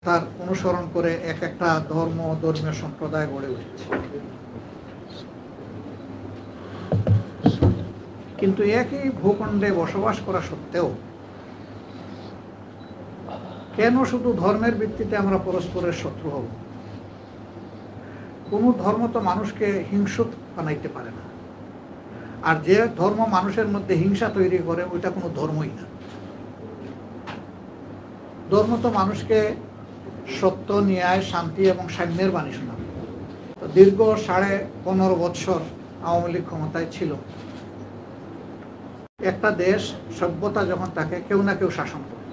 তার অনুসরণ করে এক একটা ধর্মীয় সম্প্রদায় গড়ে উঠেছে। কিন্তু একই ভূখণ্ডে বসবাস করা সত্ত্বেও কেন শুধু ধর্মের ভিত্তিতে আমরা পরস্পরের শত্রু হব? কোনো ধর্ম তো মানুষকে হিংস্র বানাইতে পারে না, আর যে ধর্ম মানুষের মধ্যে হিংসা তৈরি করে ওইটা কোনো ধর্মই না। ধর্ম তো মানুষকে সত্য, ন্যায়, শান্তি এবং সাম্যের বাণী শোনাবে। দীর্ঘ 15.5 বৎসর আওয়ামী লীগ ক্ষমতায় ছিল। একটা দেশ সভ্যতা যখন থাকে, কেউ না কেউ শাসন করে।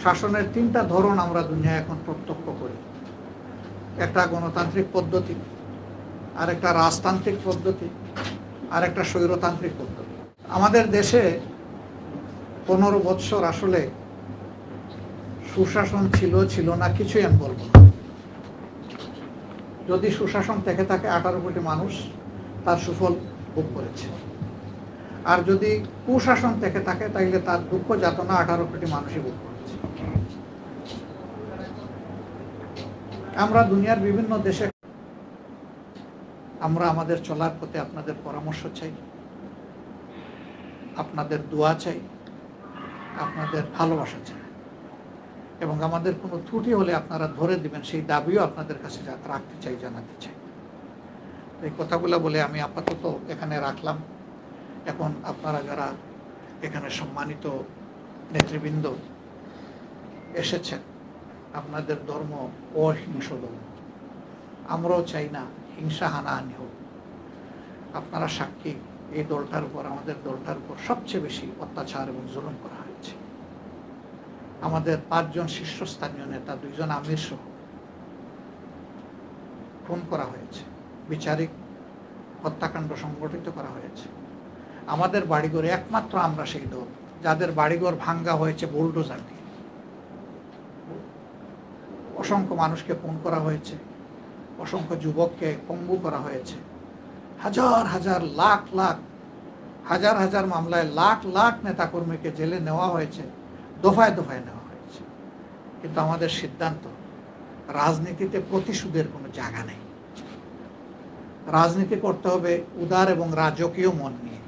শাসনের 3টা ধরন আমরা দুনিয়ায় এখন প্রত্যক্ষ করি। একটা গণতান্ত্রিক পদ্ধতি, আর একটা রাজতান্ত্রিক পদ্ধতি, আর একটা স্বৈরতান্ত্রিক পদ্ধতি। আমাদের দেশে 15 বৎসর আসলে সুশাসন ছিল না কিছুই আমি বলবো না। যদি সুশাসন থেকে থাকে 18 কোটি মানুষ তার সুফল ভোগ করেছে, আর যদি কুশাসন থেকে থাকে তাইলে তার দুঃখ যাতনা 18 কোটি মানুষই ভোগ করেছে। আমরা দুনিয়ার বিভিন্ন দেশে আমরা আমাদের চলার পথে আপনাদের পরামর্শ চাই, আপনাদের দোয়া চাই, আপনাদের ভালোবাসা চাই, এবং আমাদের কোনো ত্রুটি হলে আপনারা ধরে দিবেন সেই দাবিও আপনাদের কাছে রাখতে চাই, জানাতে চাই। এই কথাগুলো বলে আমি আপাতত এখানে রাখলাম। এখন আপনারা যারা এখানে সম্মানিত নেতৃবৃন্দ এসেছেন, আপনাদের ধর্ম অহিংস ধর্ম, আমরাও চাই না হিংসা হানাহানি হোক। আপনারা সাক্ষী, এই দলটার উপর, আমাদের দলটার উপর সবচেয়ে বেশি অত্যাচার এবং জুলুম করা হয়েছে। আমাদের 5 জন শীর্ষস্থানীয় নেতা, 2 জন আমির সহ খুন করা হয়েছে, বিচারিক হত্যাকাণ্ড সংগঠিত করা হয়েছে। আমাদের বাড়িঘরে একমাত্র আমরা সেই দল যাদের বাড়িঘর ভাঙ্গা হয়েছে বুলডোজার দিয়ে। অসংখ্য মানুষকে খুন করা হয়েছে, অসংখ্য যুবককে পঙ্গু করা হয়েছে, হাজার হাজার লাখ লাখ হাজার হাজার মামলায় লাখ লাখ নেতাকর্মীকে জেলে নেওয়া হয়েছে, দফায় দফায় নেওয়া হয়েছে। কিন্তু আমাদের সিদ্ধান্ত, রাজনীতিতে প্রতিশোধের কোনো জায়গা নেই। রাজনীতি করতে হবে উদার এবং রাজকীয় মন নিয়ে।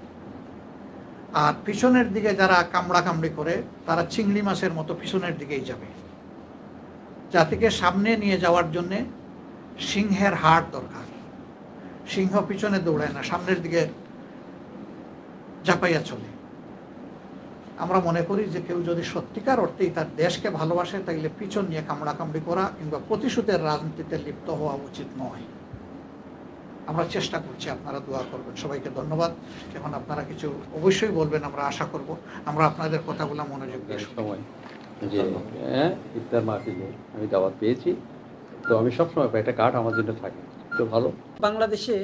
আর পিছনের দিকে যারা কামড়াকামড়ি করে তারা চিংড়ি মাছের মতো পিছনের দিকেই যাবে। জাতিকে সামনে নিয়ে যাওয়ার জন্যে সিংহের হাড় দরকার। সিংহ পিছনে দৌড়ায় না, সামনের দিকে ঝাঁপাইয়া চলে। আমরা মনে করি যে কেউ যদি সত্যিকার অর্থেই তার দেশকে ভালোবাসে, তাইলে পিছন নিয়ে কামড়াকামড়ি করা কিংবা প্রতিশোধের রাজনীতিতে লিপ্ত হওয়া উচিত নয়। আমরা চেষ্টা করছি, আপনারা দোয়া করবেন। সবাইকে ধন্যবাদ। এখন আপনারা কিছু অবশ্যই বলবেন, আমরা আশা করব। আমরা আপনাদের কথাগুলো মনোযোগ দিয়ে সময় যে ইফতার মাহফিলে আমি দাওয়াত পেয়েছি, তো আমি সবসময় একটা কার্ড আমার জন্য থাকে, তো ভালো। বাংলাদেশে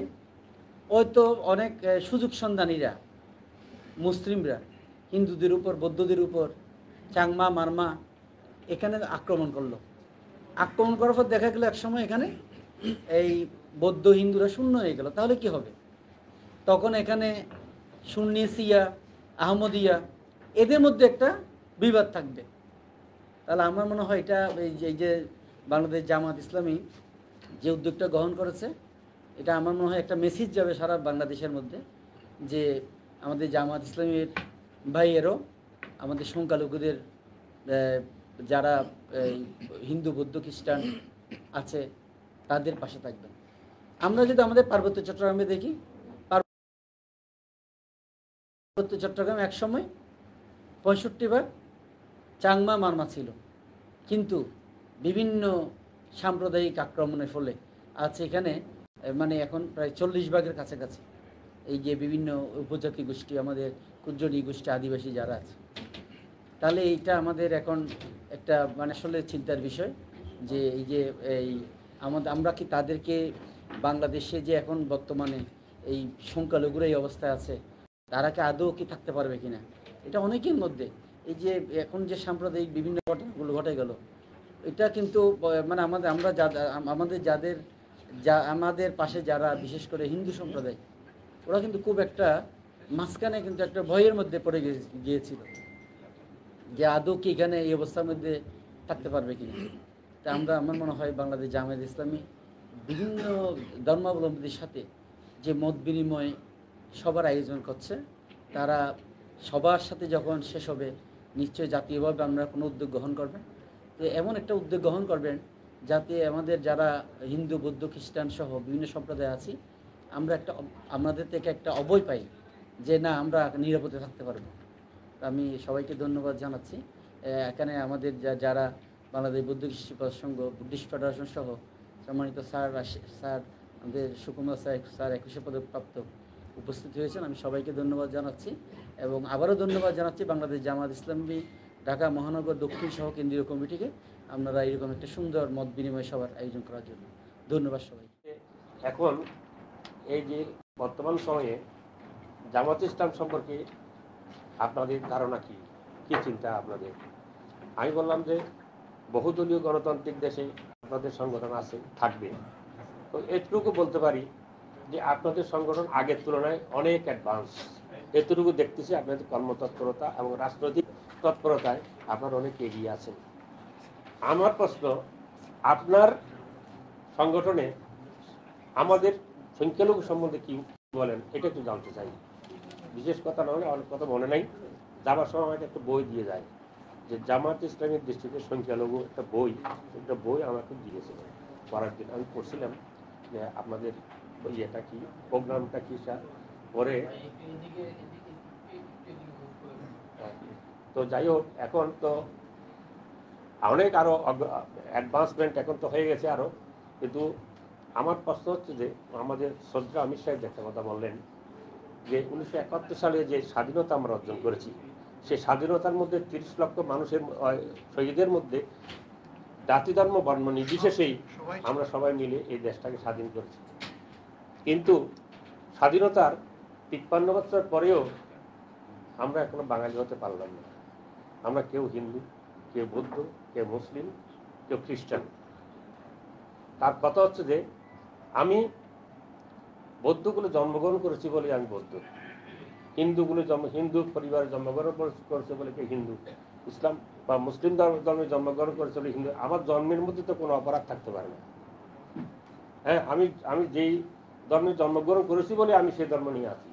হয়তো অনেক সুযোগ সন্ধানীরা, মুসলিমরা হিন্দুদের উপর, বৌদ্ধদের উপর, চাংমা মারমা এখানে আক্রমণ করলো। আক্রমণ করার পর দেখা গেল একসময় এখানে এই বৌদ্ধ হিন্দুরা শূন্য হয়ে গেল। তাহলে কি হবে? তখন এখানে সুন্নি, শিয়া, আহমদিয়া এদের মধ্যে একটা বিবাদ থাকবে। তাহলে আমার মনে হয় এটা এই যে বাংলাদেশ জামাত ইসলামী যে উদ্যোগটা গ্রহণ করেছে, এটা আমার মনে হয় একটা মেসেজ যাবে সারা বাংলাদেশের মধ্যে, যে আমাদের জামাত ইসলামীর ভাইয়েরও আমাদের সংখ্যালঘুদের যারা হিন্দু, বৌদ্ধ, খ্রিস্টান আছে তাদের পাশে থাকবেন। আমরা যদি আমাদের পার্বত্য চট্টগ্রামে দেখি, পার্বত্য চট্টগ্রাম একসময় 65 চাংমা মারমা ছিল, কিন্তু বিভিন্ন সাম্প্রদায়িক আক্রমণের ফলে আছে এখানে মানে এখন প্রায় 40 কাছাকাছি এই যে বিভিন্ন উপজাতি গোষ্ঠী, আমাদের কুজ্জনি গোষ্ঠী, আদিবাসী যারা আছে। তাহলে এইটা আমাদের এখন একটা মানে আসলে চিন্তার বিষয়, যে এই যে আমরা কি তাদেরকে বাংলাদেশে যে এখন বর্তমানে এই সংখ্যালঘুরা এই অবস্থায় আছে, তারা কি আদৌ কি থাকতে পারবে কিনা? এটা অনেকের মধ্যে এই যে এখন যে সাম্প্রদায়িক বিভিন্ন ঘটনাগুলো ঘটে গেল, এটা কিন্তু মানে আমাদের পাশে যারা বিশেষ করে হিন্দু সম্প্রদায়, ওরা কিন্তু খুব একটা মাঝখানে কিন্তু একটা ভয়ের মধ্যে পড়ে গিয়েছিল যে আদৌ কি এখানে এই অবস্থার মধ্যে থাকতে পারবে কিনা। তা আমরা, আমার মনে হয় বাংলাদেশ জামায়াত ইসলামী বিভিন্ন ধর্মাবলম্বীদের সাথে যে মত বিনিময় সবার আয়োজন করছে, তারা সবার সাথে যখন শেষ হবে নিশ্চয়ই জাতীয়ভাবে আমরা কোনো উদ্যোগ গ্রহণ করবেন। তো এমন একটা উদ্যোগ গ্রহণ করবেন যাতে আমাদের যারা হিন্দু, বৌদ্ধ, খ্রিস্টান সহ বিভিন্ন সম্প্রদায় আছি, আমরা আমাদের থেকে একটা অভয় পাই যে না, আমরা নিরাপদে থাকতে পারবো। আমি সবাইকে ধন্যবাদ জানাচ্ছি। এখানে আমাদের যারা বাংলাদেশ বৌদ্ধ কৃষি সংঘ, বুদ্ধিস্ট ফেডারেশন সহ সম্মানিত স্যার আমাদের সুকুমার স্যার 21শে পদকপ্রাপ্ত উপস্থিত হয়েছেন, আমি সবাইকে ধন্যবাদ জানাচ্ছি। এবং আবারও ধন্যবাদ জানাচ্ছি বাংলাদেশ জামায়াত ইসলামী ঢাকা মহানগর দক্ষিণ সহ কেন্দ্রীয় কমিটিকে, আপনারা এরকম একটা সুন্দর মত বিনিময় সভার আয়োজন করার জন্য ধন্যবাদ সবাইকে। এখন এই যে বর্তমান সময়ে জামাত ইসলাম সম্পর্কে আপনাদের ধারণা কি চিন্তা আপনাদের? আমি বললাম যে বহুদলীয় গণতান্ত্রিক দেশে আপনাদের সংগঠন আছে, থাকবে। তো এটুকু বলতে পারি যে আপনাদের সংগঠন আগের তুলনায় অনেক অ্যাডভান্স। এতটুকু দেখতেছি আপনাদের কর্মতৎপরতা এবং রাজনৈতিক তৎপরতায় আপনারা অনেক এগিয়ে আছেন। আমার প্রশ্ন, আপনার সংগঠনে আমাদের সংখ্যালঘু সম্বন্ধে কি বলেন এটা একটু জানতে চাই। বিশেষ কথা নয়, অনেক কথা মনে নাই, যাবার সময় আমাকে একটা বই দিয়ে যায় যে জামাত ইসলামের দৃষ্টিতে সংখ্যালঘু একটা বই আমাকে দিয়েছিল পড়ার জন্য। আমি পড়ছিলাম যে আপনাদের ইয়েটা কি, প্রোগ্রামটা কি স্যার, পরে তো যাই হোক, এখন তো অনেক আরো অ্যাডভান্সমেন্ট এখন তো হয়ে গেছে আরো। কিন্তু আমার প্রশ্ন হচ্ছে যে আমাদের শ্রদ্ধা অমিত সাহেব একটা কথা বললেন যে 1971 সালে যে স্বাধীনতা আমরা অর্জন করেছি, সেই স্বাধীনতার মধ্যে 30 লক্ষ মানুষের শহীদের মধ্যে জাতি ধর্ম বর্ণ নির্বিশেষেই আমরা সবাই মিলে এই দেশটাকে স্বাধীন করেছি। কিন্তু স্বাধীনতার 53 বছর পরেও আমরা এখনো বাঙালি হতে পারলাম না। আমরা কেউ হিন্দু, কেউ বৌদ্ধ, কেউ মুসলিম, কেউ খ্রিস্টান। তার কথা হচ্ছে যে আমি বৌদ্ধগুলো জন্মগ্রহণ করেছি বলে আমি বৌদ্ধ, হিন্দু পরিবারে জন্মগ্রহণ করেছে বলে কে হিন্দু, ইসলাম বা মুসলিম ধর্মে জন্মগ্রহণ করেছে বলে হিন্দু। আমার জন্মের মধ্যে তো কোনো অপরাধ থাকতে পারে না। হ্যাঁ, আমি যেই ধর্মে জন্মগ্রহণ করেছি বলে আমি সেই ধর্ম নিয়ে আছি।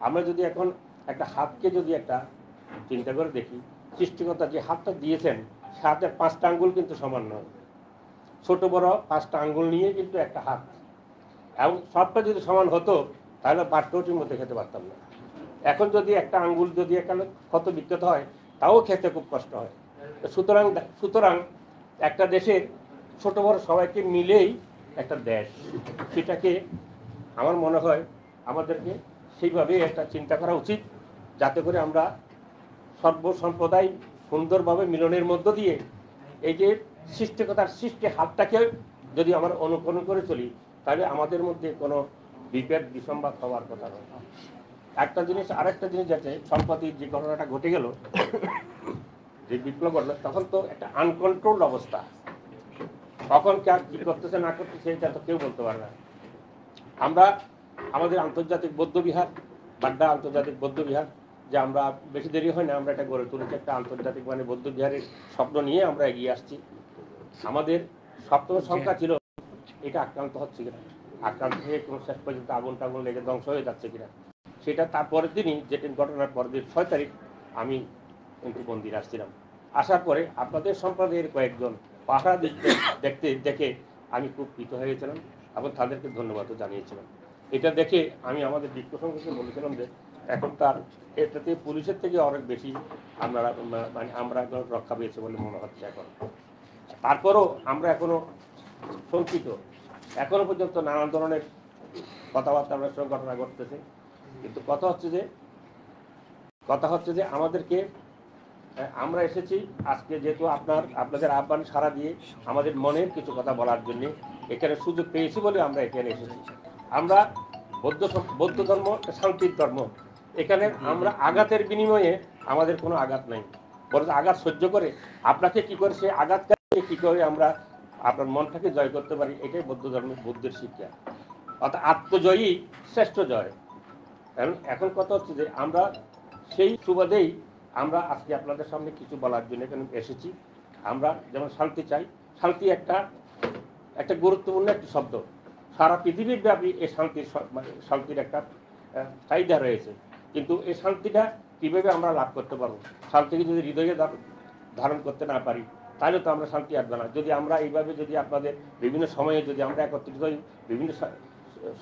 আমরা যদি এখন একটা হাতকে যদি একটা চিন্তা করে দেখি, সৃষ্টিকর্তা যে হাতটা দিয়েছেন সে হাতের 5টা আঙ্গুল কিন্তু সমান নয়, ছোট বড় 5টা আঙ্গুল নিয়ে কিন্তু একটা হাত। এবং সবটা যদি সমান হতো তাহলে বাট্টটির মধ্যে খেতে পারতাম না। এখন যদি একটা আঙ্গুল যদি এখানে ক্ষত বিক্ষত হয় তাও খেতে খুব কষ্ট হয়। সুতরাং একটা দেশের ছোট বড় সবাইকে মিলেই একটা দেশ, সেটাকে আমার মনে হয় আমাদেরকে সেইভাবে একটা চিন্তা করা উচিত, যাতে করে আমরা সর্বসম্প্রদায় সুন্দরভাবে মিলনের মধ্য দিয়ে এই যে সৃষ্টিকতার সৃষ্টি হাতটাকে যদি আমরা অনুকরণ করে চলি, তাহলে আমাদের মধ্যে কোনো বিভেদ বিসম্বাদ হওয়ার কথা নয়। একটা জিনিস, আরেকটা জিনিস যাচ্ছে, সম্প্রতি যে ঘটনাটা ঘটে গেল, যে বিপ্লব ঘটনা, তখন তো একটা আনকন্ট্রোলড অবস্থা। কখন কি করতেছে না করতেছে এটা তো কেউ বলতে পারে না। আমরা আমাদের আন্তর্জাতিক বৌদ্ধ বিহার, বাড্ডা আন্তর্জাতিক বৌদ্ধ বিহার, যে আমরা বেশি দেরি হয় না, আমরা এটা গড়ে তুলেছি একটা আন্তর্জাতিক মানে বৌদ্ধ বিহারের স্বপ্ন নিয়ে আমরা এগিয়ে আসছি। আমাদের সপ্তম সংখ্যা ছিল এটা আক্রান্ত হচ্ছে কিনা, আক্রান্ত হয়ে কোনো শেষ পর্যন্ত আগুন টাগুন লেগে ধ্বংস হয়ে যাচ্ছে কিনা, সেটা তারপরের দিনই, যেটি ঘটনার পরের দিন 6 তারিখ আমি কিন্তু মন্দিরে আসছিলাম। আসার পরে আপনাদের সম্প্রদায়ের কয়েকজন পাহারা দেখে আমি খুব প্রীত হয়ে গেছিলাম এবং তাদেরকে ধন্যবাদও জানিয়েছিলাম। এটা দেখে আমি আমাদের বিক্ষোভ সংঘকে বলেছিলাম যে এখন তার এটাতে পুলিশের থেকে অনেক বেশি আমরা রক্ষা পেয়েছি বলে মনে হচ্ছে এখন। তারপরও আমরা এখনো শঙ্কিত, এখনো পর্যন্ত নানান ধরনের কথাবার্তা আমরা সঙ্গে ঘটনা ঘটতেছে। কিন্তু কথা হচ্ছে যে আমাদেরকে, আমরা এসেছি আজকে যেহেতু আপনাদের আহ্বান সাড়া দিয়ে আমাদের মনের কিছু কথা বলার জন্য এখানে সুযোগ পেয়েছি বলে আমরা এখানে এসেছি। আমরা বৌদ্ধ ধর্ম শান্তির ধর্ম, এখানে আমরা আঘাতের বিনিময়ে আমাদের কোনো আঘাত নাই, বরং আঘাত সহ্য করে আপনাকে কি করে সেই আঘাতকে কি করে আমরা আপনার মনটাকে জয় করতে পারি, এটাই বৌদ্ধ ধর্মের বুদ্ধের শিক্ষা। অর্থাৎ আত্মজয়ী শ্রেষ্ঠ জয়। এখন কথা হচ্ছে যে আমরা সেই সুবাদেই আমরা আজকে আপনাদের সামনে কিছু বলার জন্য এখানে এসেছি। আমরা যেমন শান্তি চাই, শান্তি একটা গুরুত্বপূর্ণ একটি শব্দ। সারা পৃথিবীর ব্যাপী এই শান্তির একটা চাহিদা রয়েছে। কিন্তু এই শান্তিটা কীভাবে আমরা লাভ করতে পারবো? শান্তিকে যদি হৃদয়ে ধারণ করতে না পারি তাহলে তো আমরা শান্তি আসবে না। যদি আমরা এইভাবে যদি আপনাদের বিভিন্ন সময়ে যদি আমরা একত্রিত হই, বিভিন্ন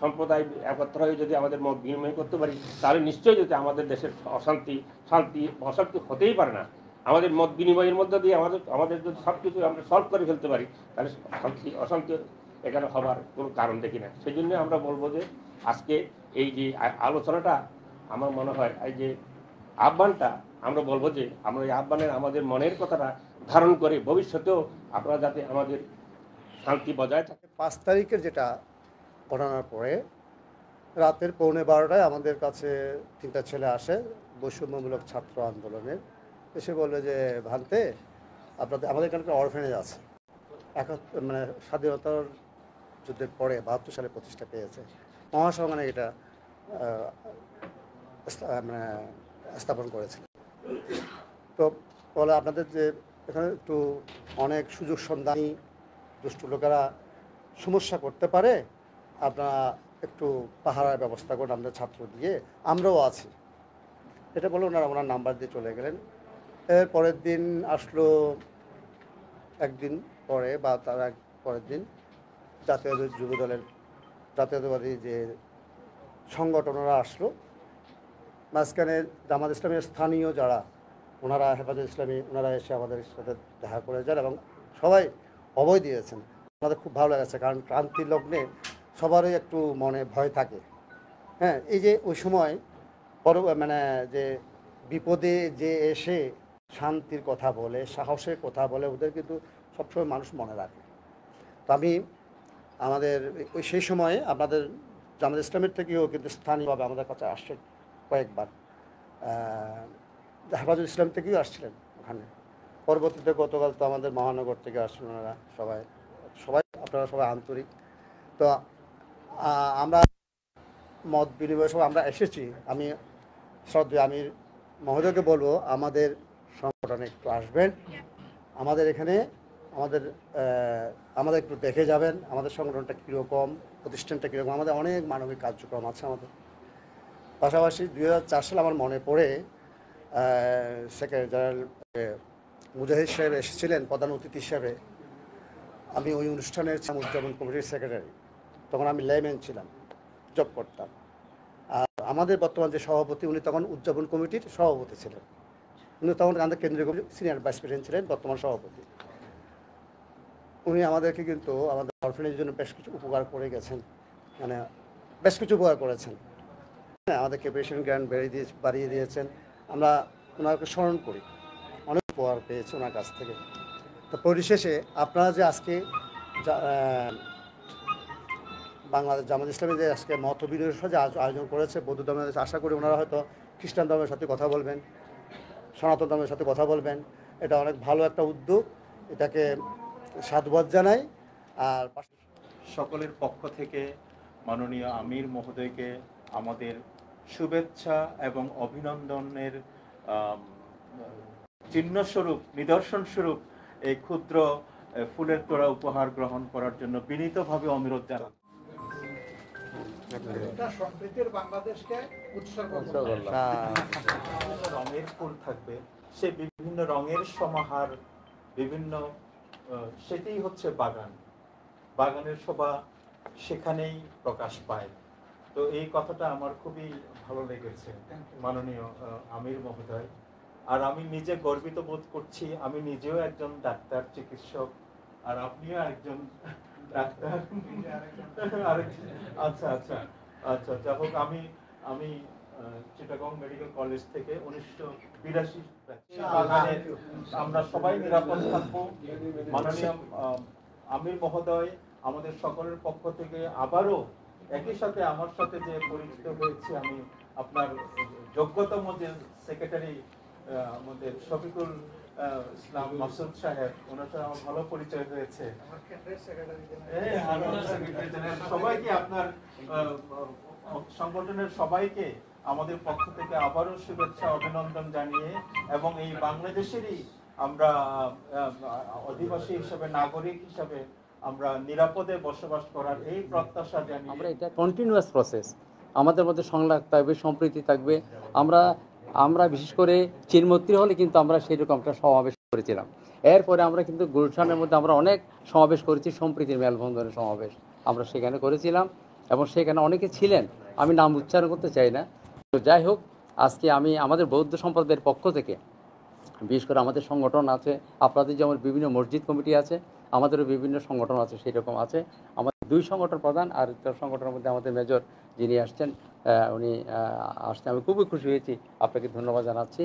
সম্প্রদায় একত্র হয়ে যদি আমাদের মত বিনিময় করতে পারি, তাহলে নিশ্চয়ই যদি আমাদের দেশের অশান্তি হতেই পারে না। আমাদের মত বিনিময়ের মধ্যে দিয়ে আমাদের যদি সব কিছু আমরা সলভ করে ফেলতে পারি, তাহলে অশান্তি এখানে হবার কোনো কারণ দেখি না। সেই জন্য আমরা বলবো যে আজকে এই যে আলোচনাটা, আমার মনে হয় এই যে আহ্বানটা, আমরা বলবো যে আমরা এই আহ্বানের আমাদের মনের কথাটা ধারণ করে ভবিষ্যতেও আপনারা যাতে আমাদের শান্তি বজায় থাকে। 5 তারিখের যেটা ঘটনার পরে রাতের 11:15টায় আমাদের কাছে 3টা ছেলে আসে বৈষম্যমূলক ছাত্র আন্দোলনের, এসে বললো যে ভান্তে আমাদের এখানে একটা অরফেনেজ আছে, মানে স্বাধীনতার যুদ্ধের পরে 72 সালে প্রতিষ্ঠা পেয়েছে, মহাসংঘানে এটা মানে স্থাপন করেছিল। তো বলে আপনাদের যে এখানে একটু অনেক সুযোগ সন্ধানী দুষ্ট লোকেরা সমস্যা করতে পারে, আপনারা একটু পাহারার ব্যবস্থা করুন আমাদের ছাত্র দিয়ে, আমরাও আছি। এটা বলে ওনার নাম্বার দিয়ে চলে গেলেন। এর পরের দিন আসলো, একদিন পরে বা তার এক পরের দিন জাতীয়তাবাদী যে সংগঠনরা আসলো। মাঝখানে জামাত ইসলামের স্থানীয় যারা ওনারা, হেফাজত ইসলামী, ওনারা এসে আমাদের সাথে দেখা করে যান এবং সবাই অভয় দিয়েছেন। আমাদের খুব ভালো লেগেছে, কারণ ক্রান্তির লগ্নে সবারই একটু মনে ভয় থাকে। হ্যাঁ, এই যে ওই সময় মানে যে বিপদে যে এসে শান্তির কথা বলে, সাহসের কথা বলে, ওদের কিন্তু সবসময় মানুষ মনে রাখে। তো আমি সেই সময়ে আপনাদের জামাত ইসলামের থেকেও কিন্তু স্থানীয়ভাবে আমাদের কাছে আসছে কয়েকবার, হেফাজত ইসলাম থেকেও আসছিলেন ওখানে। পরবর্তীতে গতকাল তো আমাদের মহানগর থেকে আসছিলেন ওনারা, আপনারা সবাই আন্তরিক। তো আমরা মত বিনিময় সব আমরা এসেছি। আমি শ্রদ্ধেয় আমির মহোদয়কে বলবো আমাদের সংগঠনে একটু আসবেন, আমাদের এখানে আমাদের একটু দেখে যাবেন আমাদের সংগঠনটা কীরকম, প্রতিষ্ঠানটা কীরকম। আমাদের অনেক মানবিক কার্যক্রম আছে আমাদের। পাশাপাশি 2004 সালে আমার মনে পড়ে সেক্রেটারি জেনারেল মুজাহিদ সাহেব এসেছিলেন প্রধান অতিথি হিসাবে। আমি ওই অনুষ্ঠানের উদযাপন কমিটির সেক্রেটারি, তখন আমি লেম্যান ছিলাম, জব করতাম। আর আমাদের বর্তমান যে সভাপতি, উনি তখন উদযাপন কমিটির সভাপতি ছিলেন। উনি তখন আমাদের কেন্দ্রীয় কমিটির সিনিয়র ভাইস প্রেসিডেন্ট ছিলেন, বর্তমান সভাপতি। উনি আমাদেরকে কিন্তু আমাদের অরফেনেজের জন্য বেশ কিছু উপকার করে গেছেন, মানে বেশ কিছু উপকার করেছেন। হ্যাঁ, আমাদের ক্যাপিটেশন গ্র্যান্ট বাড়িয়ে দিয়েছেন। আমরা ওনাকে স্মরণ করি, অনেক উপকার পেয়েছি ওনার কাছ থেকে। তো পরিশেষে আপনারা যে আজকে বাংলাদেশ জামাত ইসলামী যে আজকে মত বিনিময় যে আয়োজন করেছে বৌদ্ধ ধর্মের, আশা করি ওনারা হয়তো খ্রিস্টান ধর্মের সাথে কথা বলবেন, সনাতন ধর্মের সাথে কথা বলবেন। এটা অনেক ভালো একটা উদ্যোগ, এটাকে সাধুবাদ জানাই। আর সকলের পক্ষ থেকে মাননীয় আমির মহোদয়কে আমাদের শুভেচ্ছা এবং অভিনন্দনের চিহ্নস্বরূপ, নিদর্শনস্বরূপ এই ক্ষুদ্র ফুলের তোড়া উপহার গ্রহণ করার জন্য বিনীতভাবে অনুরোধ জানাই। সম্প্রীতির বাংলাদেশকে উৎসর্গ রঙের ফুল থাকবে, সে বিভিন্ন রঙের সমাহার, বিভিন্ন সেটাই হচ্ছে বাগান। বাগানের শোভা সেখানেই প্রকাশ পায়। তো এই কথাটা আমার খুবই ভালো লেগেছে মাননীয় আমির মহোদয়। আর আমি নিজে গর্বিত বোধ করছি, আমি নিজেও একজন ডাক্তার, চিকিৎসক, আর আপনিও একজন ডাক্তার। আচ্ছা আচ্ছা আচ্ছা, যাই হোক, আমি চিটাগং মেডিকেল কলেজ থেকে 1982 আমরা সবাই নিরাপদ থাকবো। মাননীয় আমির মহোদয় আমাদের সকলের পক্ষ থেকে আবারও একই সাথে আমার সাথে যে পরিচিত হয়েছে, আমি আপনার যোগ্যতম যে সেক্রেটারি আমাদের শফিকুল ইসলাম মাসুদ সাহেব, ওনার সাথে আমার ভালো পরিচয় হয়েছে। সবাইকে, আপনার সংগঠনের সবাইকে আমাদের পক্ষ থেকে আবারও শুভেচ্ছা অভিনন্দন জানিয়ে, এবং এই বাংলাদেশেরই আমরা অধিবাসী হিসাবে, নাগরিক হিসাবে আমরা নিরাপদে বসবাস করার এই প্রত্যাশা জানিয়ে আমরা এটা কন্টিনিউয়াস প্রসেস, আমাদের মধ্যে সংলাপ থাকবে, সম্প্রীতি থাকবে। আমরা বিশেষ করে চিনমৈত্রী হলে কিন্তু আমরা সেরকম একটা সমাবেশ করেছিলাম। এরপরে আমরা কিন্তু গুলশানের মধ্যে আমরা অনেক সমাবেশ করেছি, সম্প্রীতির মেলবন্ধনের সমাবেশ আমরা সেখানে করেছিলাম এবং সেখানে অনেকে ছিলেন, আমি নাম উচ্চারণ করতে চাই না। তো যাই হোক, আজকে আমি আমাদের বৌদ্ধ সম্প্রদায়ের পক্ষ থেকে, বিশেষ করে আমাদের সংগঠন আছে, আপনাদের যেমন বিভিন্ন মসজিদ কমিটি আছে, আমাদেরও বিভিন্ন সংগঠন আছে, সেই রকম আছে। আমাদের 2 সংগঠন প্রধান, আর একটা সংগঠনের মধ্যে আমাদের মেজর যিনি আসছেন, উনি আসতে আমি খুবই খুশি হয়েছি, আপনাকে ধন্যবাদ জানাচ্ছি।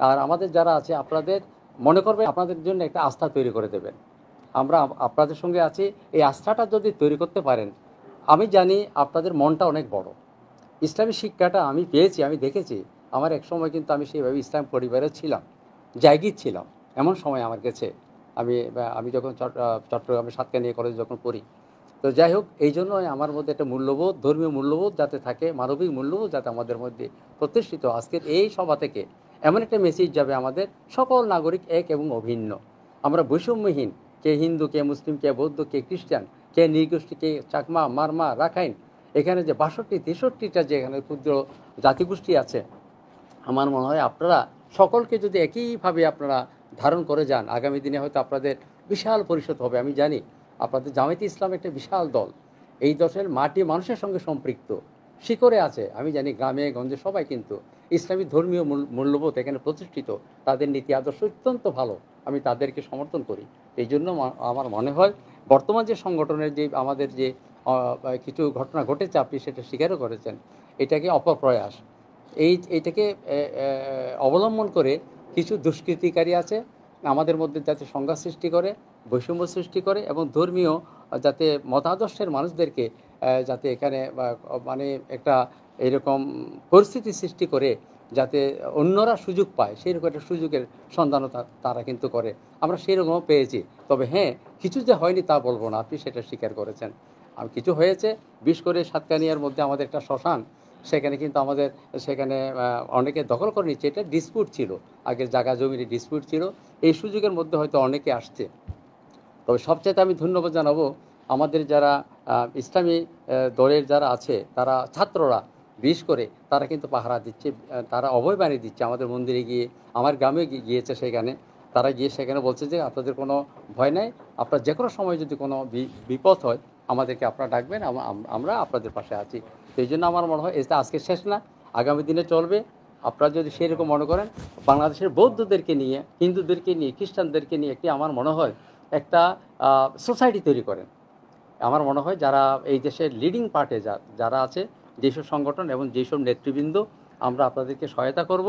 আর আমাদের যারা আছে, আপনাদের মনে করবে আপনাদের জন্য একটা আস্থা তৈরি করে দেবেন। আমরা আপনাদের সঙ্গে আছি, এই আস্থাটা যদি তৈরি করতে পারেন, আমি জানি আপনাদের মনটা অনেক বড়। ইসলামী শিক্ষাটা আমি পেয়েছি, আমি দেখেছি। আমার এক সময় কিন্তু আমি সেইভাবে ইসলাম পরিবারে ছিলাম, জায়গির ছিলাম, এমন সময় আমার গেছে। আমি যখন চট্টগ্রামে সাতকানিয়া কলেজে যখন পড়ি। তো যাই হোক, এই জন্যই আমার মধ্যে একটা মূল্যবোধ, ধর্মীয় মূল্যবোধ যাতে থাকে, মানবিক মূল্যবোধ যাতে আমাদের মধ্যে প্রতিষ্ঠিত। আজকের এই সভা থেকে এমন একটা মেসেজ যাবে, আমাদের সকল নাগরিক এক এবং অভিন্ন, আমরা বৈষম্যহীন, কে হিন্দু, কে মুসলিম, কে বৌদ্ধ, কে খ্রিস্টান, কে নৃগোষ্ঠী, কে চাকমা, মারমা, রাখাইন, এখানে যে 62-63টা যে এখানে ক্ষুদ্র জাতিগোষ্ঠী আছে, আমার মনে হয় আপনারা সকলকে যদি একইভাবে আপনারা ধারণ করে যান, আগামী দিনে হয়তো আপনাদের বিশাল পরিষদ হবে। আমি জানি আপনাদের জামায়াতে ইসলাম একটা বিশাল দল, এই দলের মাটি মানুষের সঙ্গে সম্পৃক্ত, শিকড়ে আছে। আমি জানি গ্রামে গঞ্জে সবাই কিন্তু ইসলামী ধর্মীয় মূল্যবোধ এখানে প্রতিষ্ঠিত, তাদের নীতি আদর্শ অত্যন্ত ভালো, আমি তাদেরকে সমর্থন করি। এই জন্য আমার মনে হয় বর্তমান যে সংগঠনের যে আমাদের যে কিছু ঘটনা ঘটেছে, আপনি সেটা স্বীকারও করেছেন, এটাকে অপপ্রয়াস, এইটাকে অবলম্বন করে কিছু দুষ্কৃতিকারী আছে আমাদের মধ্যে, যাতে সংঘাত সৃষ্টি করে, বৈষম্য সৃষ্টি করে এবং ধর্মীয় যাতে মতাদর্শের মানুষদেরকে যাতে এখানে মানে একটা এরকম পরিস্থিতি সৃষ্টি করে যাতে অন্যরা সুযোগ পায়, সেইরকম একটা সুযোগের সন্ধানও তারা কিন্তু করে। আমরা সেইরকমও পেয়েছি। তবে হ্যাঁ, কিছু যে হয়নি তা বলবো না, আপনি সেটা স্বীকার করেছেন। আর কিছু হয়েছে, বিশেষ করে সাতকানিয়ার মধ্যে আমাদের একটা শ্মশান, সেখানে কিন্তু আমাদের সেখানে অনেকে দখল করে নিচ্ছে, এটা ডিসপিউট ছিল, আগের জায়গা জমির ডিসপিউট ছিল, এই সুযোগের মধ্যে হয়তো অনেকে আসছে। তবে সবচেয়ে আমি ধন্যবাদ জানাবো আমাদের যারা ইসলামী দলের যারা আছে, তারা ছাত্ররা বিশেষ করে তারা কিন্তু পাহারা দিচ্ছে, তারা অভয় বাণী দিচ্ছে আমাদের মন্দিরে গিয়ে, আমার গ্রামে গিয়েছে, সেখানে তারা গিয়ে সেখানে বলছে যে আপনাদের কোনো ভয় নাই, আপনার যে কোনো সময় যদি কোনো বিপদ হয় আমাদেরকে আপনারা ডাকবেন, আমরা আপনাদের পাশে আছি। তো এই জন্য আমার মনে হয় এটা আজকে শেষ না, আগামী দিনে চলবে। আপনারা যদি সেরকম মনে করেন, বাংলাদেশের বৌদ্ধদেরকে নিয়ে, হিন্দুদেরকে নিয়ে, খ্রিস্টানদেরকে নিয়ে একটি আমার মনে হয় একটা সোসাইটি তৈরি করেন। আমার মনে হয় যারা এই দেশের লিডিং পার্টে যারা আছে, যেসব সংগঠন এবং যেসব নেতৃবৃন্দ, আমরা আপনাদেরকে সহায়তা করব।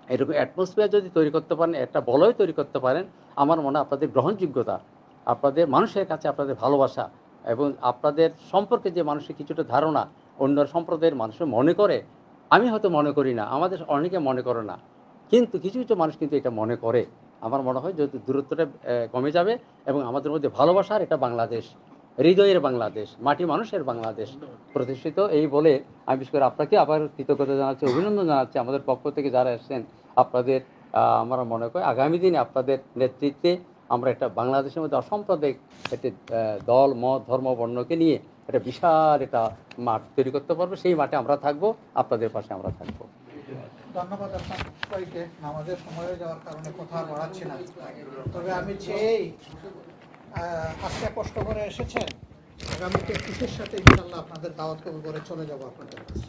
এরকম অ্যাটমসফিয়ার যদি তৈরি করতে পারেন, একটা বলয় তৈরি করতে পারেন, আমার মনে হয় আপনাদের গ্রহণযোগ্যতা, আপনাদের মানুষের কাছে আপনাদের ভালোবাসা এবং আপনাদের সম্পর্কে যে মানুষের কিছুটা ধারণা অন্য সম্প্রদায়ের মানুষের মনে করে, আমি হয়তো মনে করি না, আমাদের অনেকে মনে করে না, কিন্তু কিছু কিছু মানুষ কিন্তু এটা মনে করে। আমার মনে হয় যদি দূরত্বটা কমে যাবে এবং আমাদের মধ্যে ভালোবাসার এটা বাংলাদেশ, হৃদয়ের বাংলাদেশ, মাটি মানুষের বাংলাদেশ প্রতিষ্ঠিত। এই বলে আমি বিশেষ করে আপনাকে আবার কৃতজ্ঞতা জানাচ্ছি, অভিনন্দন জানাচ্ছি আমাদের পক্ষ থেকে যারা এসেছেন। আপনাদের আমরা মনে করি আগামী দিনে আপনাদের নেতৃত্বে আমরা একটা বাংলাদেশের মধ্যে অসাম্প্রদায়িক একটি দল, মত, ধর্ম, বর্ণকে নিয়ে একটা বিশাল একটা মাঠ তৈরি করতে পারবো। সেই মাঠে আমরা থাকবো, আপনাদের পাশে আমরা থাকবো। ধন্যবাদ আপনার সবাইকে। আমাদের সময় যাওয়ার কারণে কথা বাড়াচ্ছি না, তবে আমি চেয়েই আজকে কষ্ট করে এসেছেন, আগামীতে খুশির সাথে ইনশাল্লাহ আপনাদের দাওয়াত কবুল করে চলে যাবো আপনাদের কাছে।